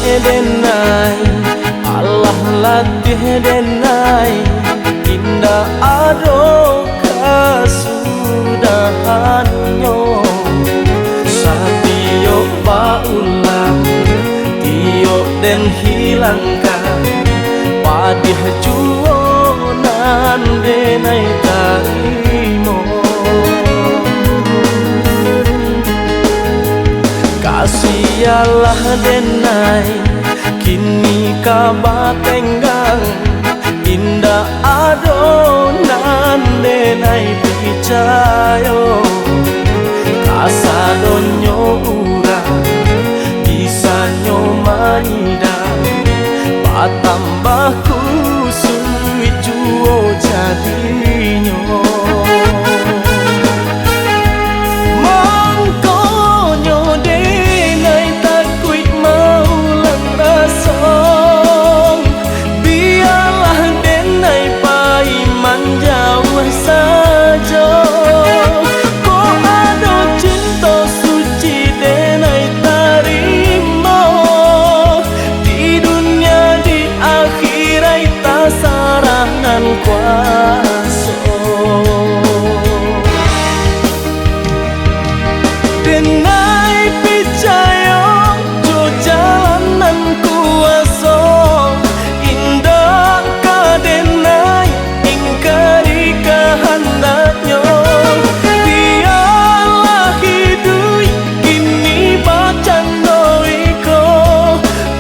denai Allah latih denai indah ado kasudahannya satio baulah tio den hilangkan padih juonan denai tarimo kasialah denai kini kabatenggang indah adonan denai picayo kasadonyo urang bisanyo manida patambah kusui juo jadinyo denai picayo jo jalanan kuaso indah ka denai ingkari kehendaknya biarlah hidup kini bacandoiko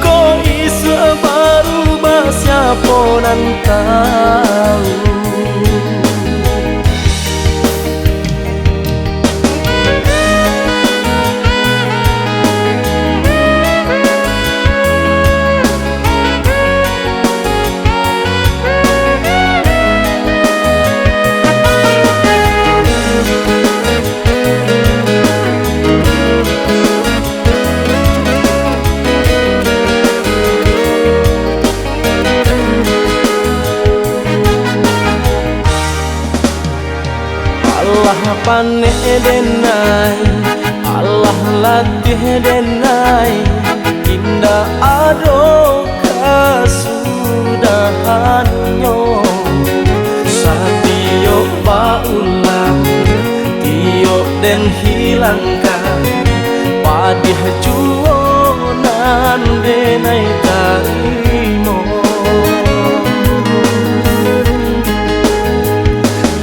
ko isu baru siapa nan tahu. Allah panek denai Allah latih denai indah ado kasudahannya satio baulah tio den hilangkan padih juonan denai tarimo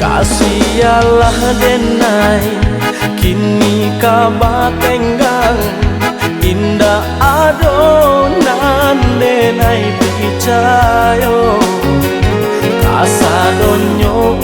kasialah denai kini kabatenggang indah adonan denai picayo kasadonyo